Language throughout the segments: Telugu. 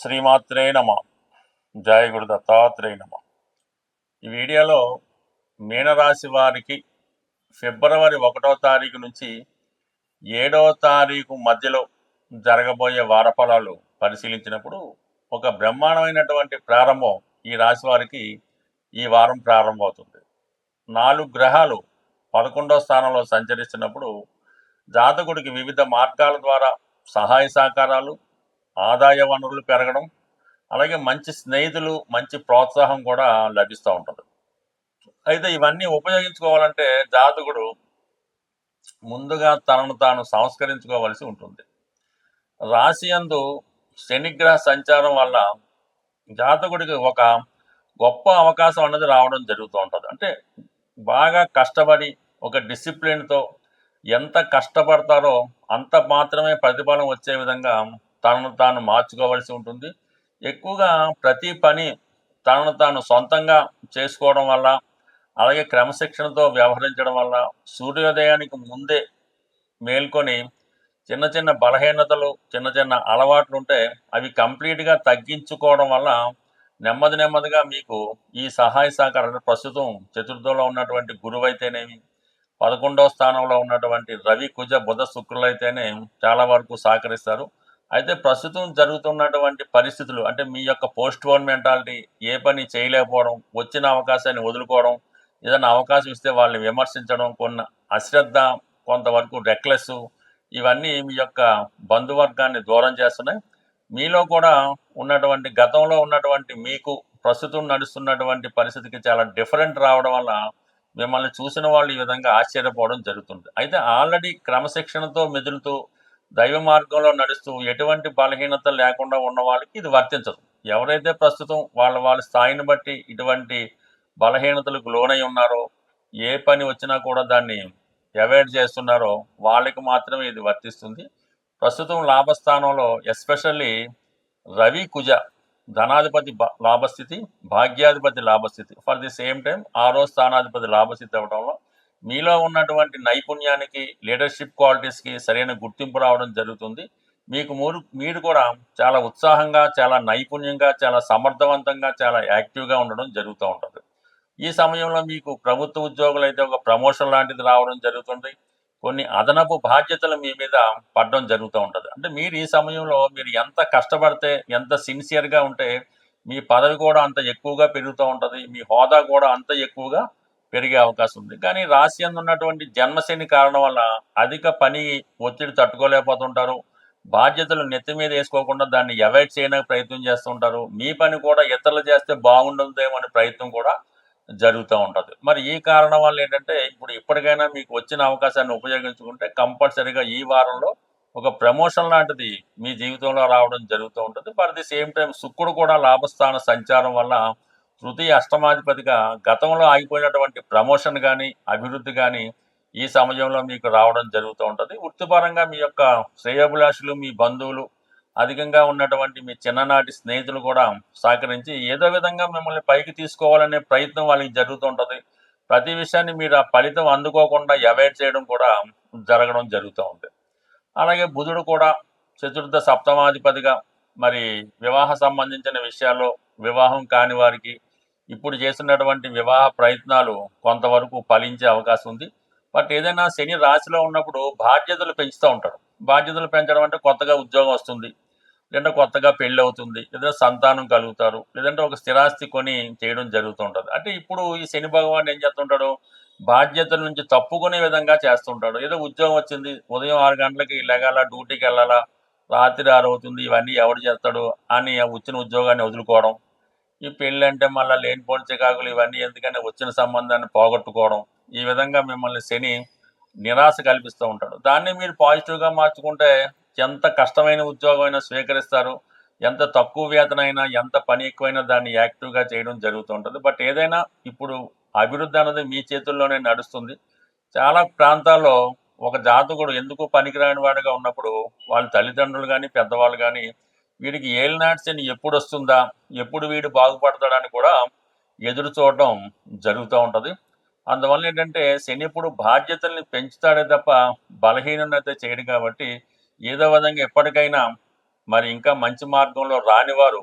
శ్రీమాత్రే నమ. జయ గురు దత్తాత్రేయ నమ. ఈ వీడియోలో మీనరాశి వారికి ఫిబ్రవరి 1వ తారీఖు నుంచి 7వ తారీఖు మధ్యలో జరగబోయే వారఫలాలు పరిశీలించినప్పుడు ఒక బ్రహ్మాండమైనటువంటి ప్రారంభం ఈ రాశి వారికి ఈ వారం ప్రారంభమవుతుంది. 4 గ్రహాలు 11వ స్థానంలో సంచరిస్తున్నప్పుడు జాతకుడికి వివిధ మార్గాల ద్వారా సహాయ సహకారాలు, ఆదాయ వనరులు పెరగడం, అలాగే మంచి స్నేహితులు, మంచి ప్రోత్సాహం కూడా లభిస్తూ ఉంటుంది. అయితే ఇవన్నీ ఉపయోగించుకోవాలంటే జాతకుడు ముందుగా తనను తాను సంస్కరించుకోవలసి ఉంటుంది. రాశి యందు శనిగ్రహ సంచారం వల్ల జాతకుడికి ఒక గొప్ప అవకాశం అన్నది రావడం జరుగుతూ ఉంటుంది. అంటే బాగా కష్టపడి ఒక డిసిప్లిన్తో ఎంత కష్టపడతారో అంత మాత్రమే ప్రతిఫలం వచ్చే విధంగా తనను తాను మార్చుకోవాల్సి ఉంటుంది. ఎక్కువగా ప్రతి పని తనను తాను సొంతంగా చేసుకోవడం వల్ల, అలాగే క్రమశిక్షణతో వ్యవహరించడం వల్ల, సూర్యోదయానికి ముందే మేల్కొని చిన్న చిన్న బలహీనతలు, చిన్న చిన్న అలవాట్లు ఉంటే అవి కంప్లీట్గా తగ్గించుకోవడం వల్ల నెమ్మది నెమ్మదిగా మీకు ఈ సహాయ సహకారాలు ప్రస్తుతం చతుర్థంలో ఉన్నటువంటి గురువు అయితేనేమి, 11వ స్థానంలో ఉన్నటువంటి రవి, కుజ, బుధ, శుక్రులు అయితేనే చాలా వరకు సహకరిస్తారు. అయితే ప్రస్తుతం జరుగుతున్నటువంటి పరిస్థితులు అంటే మీ యొక్క పోస్ట్ పోన్ మెంటాలిటీ, ఏ పని చేయలేకపోవడం, వచ్చిన అవకాశాన్ని వదులుకోవడం, ఏదైనా అవకాశం ఇస్తే వాళ్ళని విమర్శించడం, కొన్ని అశ్రద్ధ, కొంతవరకు రెక్లెస్, ఇవన్నీ మీ యొక్క బంధువర్గాన్ని దూరం చేస్తున్నాయి. మీలో కూడా ఉన్నటువంటి గతంలో ఉన్నటువంటి మీకు ప్రస్తుతం నడుస్తున్నటువంటి పరిస్థితికి చాలా డిఫరెంట్ రావడం వల్ల మిమ్మల్ని చూసిన వాళ్ళు ఈ విధంగా ఆశ్చర్యపోవడం జరుగుతుంది. అయితే ఆల్రెడీ క్రమశిక్షణతో మెదులుతూ దైవ మార్గంలో నడుస్తూ ఎటువంటి బలహీనత లేకుండా ఉన్న వాళ్ళకి ఇది వర్తించదు. ఎవరైతే ప్రస్తుతం వాళ్ళ స్థాయిని బట్టి ఇటువంటి బలహీనతలకు లోనై ఉన్నారో, ఏ పని వచ్చినా కూడా దాన్ని అవాయిడ్ చేస్తున్నారో వాళ్ళకి మాత్రమే ఇది వర్తిస్తుంది. ప్రస్తుతం లాభస్థానంలో ఎస్పెషల్లీ రవి, కుజ, ధనాధిపతి లాభస్థితి, భాగ్యాధిపతి లాభస్థితి, ఫర్ ది సేమ్ టైం 6వ స్థానాధిపతి లాభస్థితి అవ్వడంలో మీలో ఉన్నటువంటి నైపుణ్యానికి, లీడర్షిప్ క్వాలిటీస్కి సరైన గుర్తింపు రావడం జరుగుతుంది. మీరు కూడా చాలా ఉత్సాహంగా, చాలా నైపుణ్యంగా, చాలా సమర్థవంతంగా, చాలా యాక్టివ్గా ఉండడం జరుగుతూ ఉంటుంది. ఈ సమయంలో మీకు ప్రభుత్వ ఉద్యోగులు అయితే ఒక ప్రమోషన్ లాంటిది రావడం జరుగుతుంది. కొన్ని అదనపు బాధ్యతలు మీ మీద పడడం జరుగుతూ ఉంటుంది. అంటే మీరు ఈ సమయంలో మీరు ఎంత కష్టపడితే, ఎంత సిన్సియర్గా ఉంటే మీ పదవి కూడా అంత ఎక్కువగా పెరుగుతూ ఉంటుంది. మీ హోదా కూడా అంత ఎక్కువగా పెరిగే అవకాశం ఉంది. కానీ రాశి యందు ఉన్నటువంటి జన్మశని కారణం వల్ల అధిక పని ఒత్తిడి తట్టుకోలేకపోతుంటారు. బాధ్యతలు నెత్తి మీద వేసుకోకుండా దాన్ని అవాయిడ్ చేయడానికి ప్రయత్నం చేస్తుంటారు. మీ పని కూడా ఇతరులు చేస్తే బాగుంటుందేమో అనే ప్రయత్నం కూడా జరుగుతూ ఉంటుంది. మరి ఈ కారణం వల్ల ఏంటంటే ఇప్పటికైనా మీకు వచ్చిన అవకాశాన్ని ఉపయోగించుకుంటే కంపల్సరీగా ఈ వారంలో ఒక ప్రమోషన్ లాంటిది మీ జీవితంలో రావడం జరుగుతూ ఉంటుంది. ఫర్ ది సేమ్ టైం శుక్రుడు కూడా లాభస్థాన సంచారం వల్ల తృతీయ అష్టమాధిపతిగా గతంలో ఆగిపోయినటువంటి ప్రమోషన్ కానీ, అభివృద్ధి కానీ ఈ సమయంలో మీకు రావడం జరుగుతూ ఉంటుంది. వృత్తిపరంగా మీ యొక్క శ్రేయోభిలాషులు, మీ బంధువులు, అధికంగా ఉన్నటువంటి మీ చిన్ననాటి స్నేహితులు కూడా సహకరించి ఏదో విధంగా మిమ్మల్ని పైకి తీసుకోవాలనే ప్రయత్నం వాళ్ళకి జరుగుతూ ఉంటుంది. ప్రతి విషయాన్ని మీరు ఆ ఫలితం అందుకోకుండా అవాయిడ్ చేయడం కూడా జరగడం జరుగుతూ ఉంది. అలాగే బుధుడు కూడా చతుర్థ సప్తమాధిపతిగా మరి వివాహ సంబంధించిన విషయాల్లో వివాహం కాని వారికి ఇప్పుడు చేస్తున్నటువంటి వివాహ ప్రయత్నాలు కొంతవరకు ఫలించే అవకాశం ఉంది. బట్ ఏదైనా శని రాశిలో ఉన్నప్పుడు బాధ్యతలు పెంచుతూ ఉంటాడు. బాధ్యతలు పెంచడం అంటే కొత్తగా ఉద్యోగం వస్తుంది, లేదంటే కొత్తగా పెళ్ళి అవుతుంది, లేదంటే సంతానం కలుగుతారు, లేదంటే ఒక స్థిరాస్తి కొని చేయడం జరుగుతూ ఉంటుంది. అంటే ఇప్పుడు ఈ శని భగవాన్ ఏం చేస్తుంటాడు, బాధ్యతల నుంచి తప్పుకునే విధంగా చేస్తుంటాడు. ఏదో ఉద్యోగం వచ్చింది, ఉదయం 6 గంటలకి లెగాల, డ్యూటీకి వెళ్ళాలా, రాత్రి 6 అవుతుంది, ఇవన్నీ ఎవడు చేస్తాడు అని వచ్చిన ఉద్యోగాన్ని వదులుకోవడం, ఈ పెళ్ళి అంటే మళ్ళీ లేనిపోని చికాకులు, ఇవన్నీ ఎందుకని వచ్చిన సంబంధాన్ని పోగొట్టుకోవడం, ఈ విధంగా మిమ్మల్ని శని నిరాశ కల్పిస్తూ ఉంటాడు. దాన్ని మీరు పాజిటివ్గా మార్చుకుంటే ఎంత కష్టమైన ఉద్యోగం అయినా స్వీకరిస్తారు. ఎంత తక్కువ వేతనైనా, ఎంత పని ఎక్కువైనా దాన్ని యాక్టివ్గా చేయడం జరుగుతూ ఉంటుంది. బట్ ఏదైనా ఇప్పుడు అభివృద్ధి అన్నది మీ చేతుల్లోనే నడుస్తుంది. చాలా ప్రాంతాల్లో ఒక జాతకుడు ఎందుకు పనికిరాని వాడిగా ఉన్నప్పుడు వాళ్ళ తల్లిదండ్రులు కానీ, పెద్దవాళ్ళు కానీ వీడికి ఏలినాటి శని ఎప్పుడు వస్తుందా, ఎప్పుడు వీడు బాగుపడతాడని కూడా ఎదురు చూడడం జరుగుతూ ఉంటుంది. అందువల్ల ఏంటంటే శని ఎప్పుడు బాధ్యతల్ని పెంచుతాడే తప్ప బలహీనత చేయడు. కాబట్టి ఏదో విధంగా ఎప్పటికైనా మరి ఇంకా మంచి మార్గంలో రానివారు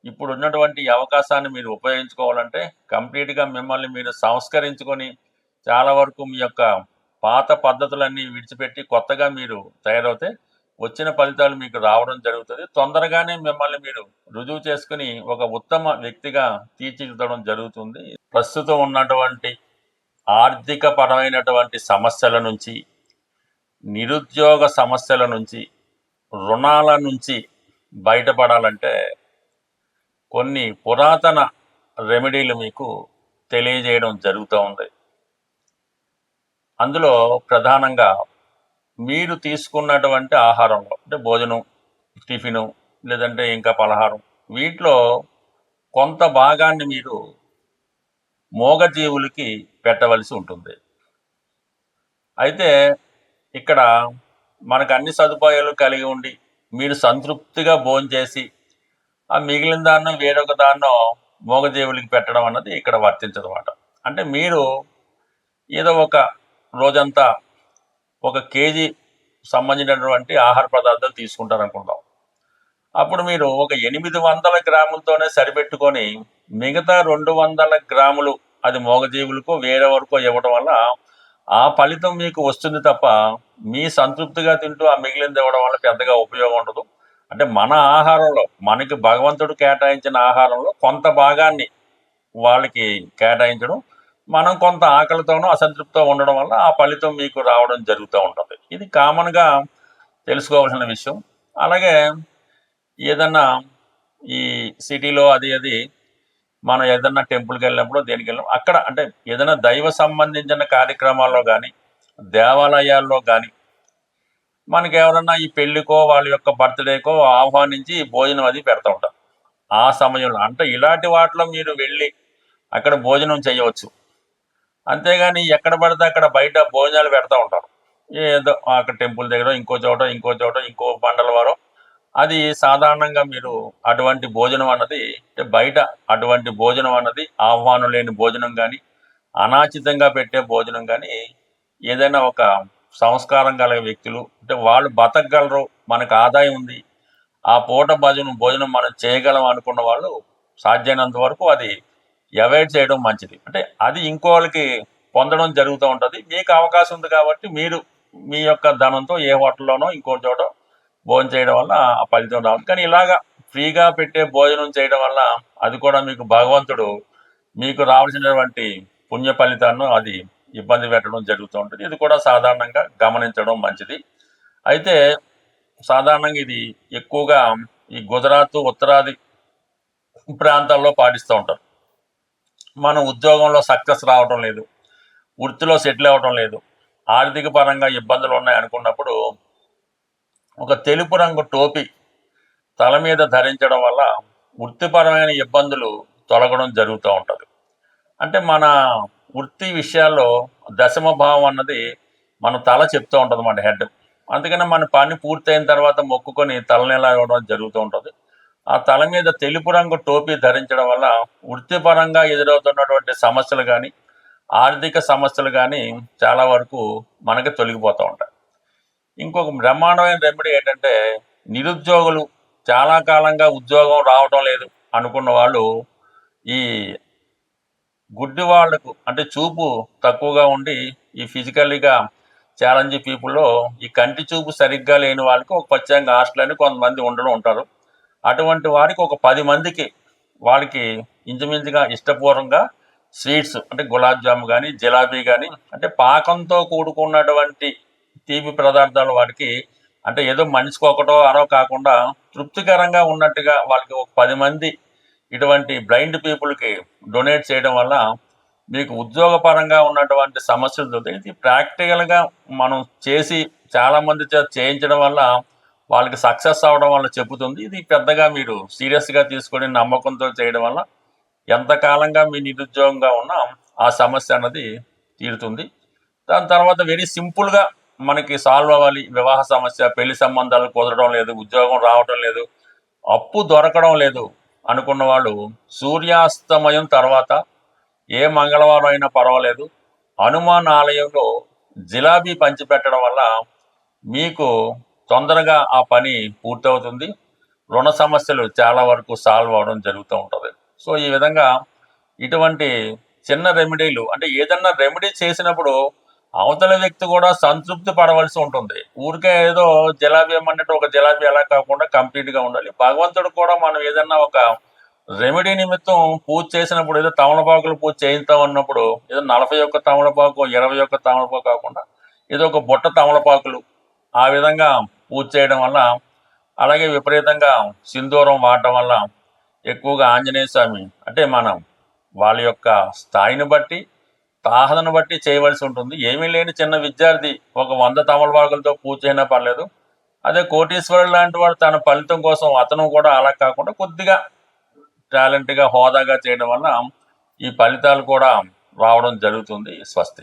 ఇప్పుడు ఉన్నటువంటి ఈ అవకాశాన్ని మీరు ఉపయోగించుకోవాలంటే కంప్లీట్గా మిమ్మల్ని మీరు సంస్కరించుకొని చాలా వరకు మీ యొక్క పాత పద్ధతులన్నీ విడిచిపెట్టి కొత్తగా మీరు తయారవుతే వచ్చిన ఫలితాలు మీకు రావడం జరుగుతుంది. తొందరగానే మిమ్మల్ని మీరు రుజువు చేసుకుని ఒక ఉత్తమ వ్యక్తిగా తీర్చిదిద్దడం జరుగుతుంది. ప్రస్తుతం ఉన్నటువంటి ఆర్థిక పరమైనటువంటి సమస్యల నుంచి, నిరుద్యోగ సమస్యల నుంచి, రుణాల నుంచి బయటపడాలంటే కొన్ని పురాతన రెమెడీలు మీకు తెలియజేయడం జరుగుతూ ఉంది. అందులో ప్రధానంగా మీరు తీసుకున్నటువంటి ఆహారంలో అంటే భోజనం, టిఫిను లేదంటే ఇంకా పలహారం వీటిలో కొంత భాగాన్ని మీరు మూగజీవులకి పెట్టవలసి ఉంటుంది. అయితే ఇక్కడ మనకు అన్ని సదుపాయాలు కలిగి ఉండి మీరు సంతృప్తిగా భోంచేసి ఆ మిగిలిన దాన్ని వేరొక దాన్నో మూగజీవులకి పెట్టడం అన్నది ఇక్కడ వర్తించదు అన్నమాట. అంటే మీరు ఏదో ఒక రోజంతా ఒక కేజీ సంబంధించినటువంటి ఆహార పదార్థాలు తీసుకుంటారు అనుకుంటాం. అప్పుడు మీరు ఒక 800 గ్రాములతోనే సరిపెట్టుకొని మిగతా 200 గ్రాములు అది మూగజీవులకు వేరే వరకు ఇవ్వడం వల్ల ఆ ఫలితం మీకు వస్తుంది తప్ప మీ సంతృప్తిగా తింటూ ఆ మిగిలింది ఇవ్వడం వల్ల పెద్దగా ఉపయోగం ఉండదు. అంటే మన ఆహారంలో మనకి భగవంతుడు కేటాయించిన ఆహారంలో కొంత భాగాన్ని వాళ్ళకి కేటాయించడం, మనం కొంత ఆకలితోనూ అసంతృప్తితో ఉండడం వల్ల ఆ ఫలితం మీకు రావడం జరుగుతూ ఉంటుంది. ఇది కామన్గా తెలుసుకోవాల్సిన విషయం. అలాగే ఏదన్నా ఈ సిటీలో అది మనం ఏదన్నా టెంపుల్కి వెళ్ళినప్పుడు దేనికి వెళ్ళినప్పుడు అక్కడ అంటే ఏదైనా దైవ సంబంధించిన కార్యక్రమాల్లో కానీ దేవాలయాల్లో కానీ మనకి ఎవరన్నా ఈ పెళ్ళికో వాళ్ళ యొక్క బర్త్డేకో ఆహ్వానించి భోజనం అది పెడతా ఉంటారు. ఆ సమయంలో అంటే ఇలాంటి వాటిలో మీరు వెళ్ళి అక్కడ భోజనం చేయవచ్చు. అంతేగాని ఎక్కడ పడితే అక్కడ బయట భోజనాలు పెడతా ఉంటారు. ఏదో అక్కడ టెంపుల్ దగ్గర ఇంకో చోట ఇంకో మండల వారం అది సాధారణంగా మీరు అటువంటి భోజనం అన్నది అంటే బయట అటువంటి భోజనం అన్నది ఆహ్వానం లేని భోజనం కానీ అనాచితంగా పెట్టే భోజనం కానీ ఏదైనా ఒక సంస్కారం కలిగే వ్యక్తులు అంటే వాళ్ళు బతకగలరు, మనకు ఆదాయం ఉంది, ఆ పూట భోజనం మనం చేయగలం అనుకున్న వాళ్ళు సాధ్యమైనంత వరకు అది అవాయిడ్ చేయడం మంచిది. అంటే అది ఇంకోళ్ళకి పొందడం జరుగుతూ ఉంటుంది. మీకు అవకాశం ఉంది కాబట్టి మీరు మీ యొక్క ధనంతో ఏ హోటల్లోనో ఇంకో చోట భోజనం చేయడం వల్ల ఆ ఫలితం రావాలి. కానీ ఇలాగా ఫ్రీగా పెట్టే భోజనం చేయడం వల్ల అది కూడా మీకు భగవంతుడు మీకు రావాల్సినటువంటి పుణ్య ఫలితాన్ని అది ఇబ్బంది పెట్టడం జరుగుతూ ఉంటుంది. ఇది కూడా సాధారణంగా గమనించడం మంచిది. అయితే సాధారణంగా ఇది ఎక్కువగా ఈ గుజరాత్ ఉత్తరాది ప్రాంతాల్లో పాటిస్తూ ఉంటారు. మనం ఉద్యోగంలో సక్సెస్ రావడం లేదు, వృత్తిలో సెటిల్ అవ్వడం లేదు, ఆర్థిక పరంగా ఇబ్బందులు ఉన్నాయి అనుకున్నప్పుడు ఒక తెలుపు రంగు టోపీ తల మీద ధరించడం వల్ల వృత్తిపరమైన ఇబ్బందులు తొలగడం జరుగుతూ ఉంటుంది. అంటే మన వృత్తి విషయాల్లో దశమ భావం అన్నది మన తల చెప్తూ ఉంటుంది, మన హెడ్. అందుకని మన పని పూర్తయిన తర్వాత మొక్కుకొని తలనెలా ఇవ్వడం జరుగుతూ ఉంటుంది. ఆ తల మీద తెలుపు రంగు టోపీ ధరించడం వల్ల వృత్తిపరంగా ఎదురవుతున్నటువంటి సమస్యలు కానీ ఆర్థిక సమస్యలు కానీ చాలా వరకు మనకి తొలగిపోతూ ఉంటాయి. ఇంకొక బ్రహ్మాండమైన రెమెడీ ఏంటంటే నిరుద్యోగులు చాలా కాలంగా ఉద్యోగం రావడం లేదు అనుకున్న వాళ్ళు ఈ గుడ్డి వాళ్లకు అంటే చూపు తక్కువగా ఉండి ఈ ఫిజికల్లీగా ఛాలెంజ్ పీపుల్లో ఈ కంటి చూపు సరిగ్గా లేని వాళ్ళకి ఒక ప్రత్యేకంగా హాస్టల్ అని కొంతమంది ఉంటారు. అటువంటి వారికి ఒక 10 మందికి వాళ్ళకి ఇంచుమించుగా ఇష్టపూర్వకంగా స్వీట్స్ అంటే గులాబ్ జాము కానీ జిలాబీ కానీ అంటే పాకంతో కూడుకున్నటువంటి తీపి పదార్థాలు వాడికి అంటే ఏదో మనిషికి ఒకటో అరో కాకుండా తృప్తికరంగా ఉన్నట్టుగా వాళ్ళకి ఒక 10 మంది ఇటువంటి బ్లైండ్ పీపుల్కి డొనేట్ చేయడం వల్ల మీకు ఉద్యోగపరంగా ఉన్నటువంటి సమస్యలు దొరుకుతాయి. ఇది ప్రాక్టికల్గా మనం చేసి చాలామంది చేయించడం వల్ల వాళ్ళకి సక్సెస్ అవ్వడం వల్ల చెబుతుంది. ఇది పెద్దగా మీరు సీరియస్గా తీసుకొని నమ్మకంతో చేయడం వల్ల ఎంతకాలంగా మీ నిరుద్యోగంగా ఉన్నా ఆ సమస్య అన్నది తీరుతుంది. దాని తర్వాత వెరీ సింపుల్గా మనకి సాల్వ్ అవ్వాలి. వివాహ సమస్య, పెళ్లి సంబంధాలు కుదరడం లేదు, ఉద్యోగం రావడం లేదు, అప్పు దొరకడం లేదు అనుకున్న వాళ్ళు సూర్యాస్తమయం తర్వాత ఏ మంగళవారం అయినా పర్వాలేదు హనుమాన్ ఆలయంలో జిలాబీ పంచిపెట్టడం వల్ల మీకు తొందరగా ఆ పని పూర్తవుతుంది. రుణ సమస్యలు చాలా వరకు సాల్వ్ అవడం జరుగుతూ ఉంటుంది. సో ఈ విధంగా ఇటువంటి చిన్న రెమెడీలు, అంటే ఏదన్నా రెమెడీ చేసినప్పుడు అవతల వ్యక్తి కూడా సంతృప్తి పడవలసి ఉంటుంది. ఊరికే ఏదో జిలాబీ అన్నట్టు ఒక జిలాబీ అలా కాకుండా కంప్లీట్గా ఉండాలి. భగవంతుడు కూడా మనం ఏదన్నా ఒక రెమెడీ నిమిత్తం పూజ చేసినప్పుడు, ఏదో తమలపాకులు పూజ చేయిస్తాం అన్నప్పుడు ఏదో 41 తమలపాకు 21 తమలపాకు కాకుండా ఏదో ఒక బుట్ట తమలపాకులు ఆ విధంగా పూజ చేయడం వల్ల, అలాగే విపరీతంగా సింధూరం వాడటం వల్ల, ఎక్కువగా ఆంజనేయ స్వామి అంటే మనం వాళ్ళ యొక్క స్థాయిని బట్టి సాధనను బట్టి చేయవలసి ఉంటుంది. ఏమీ లేని చిన్న విద్యార్థి ఒక 100 తమలపాకులతో పూజ చేయనా పర్లేదు. అదే కోటీశ్వరుడు లాంటి వాడు తన ఫలితం కోసం అతను కూడా అలా కాకుండా కొద్దిగా టాలెంట్గా హోదాగా చేయడం వల్ల ఈ ఫలితాలు కూడా రావడం జరుగుతుంది. స్వస్తి.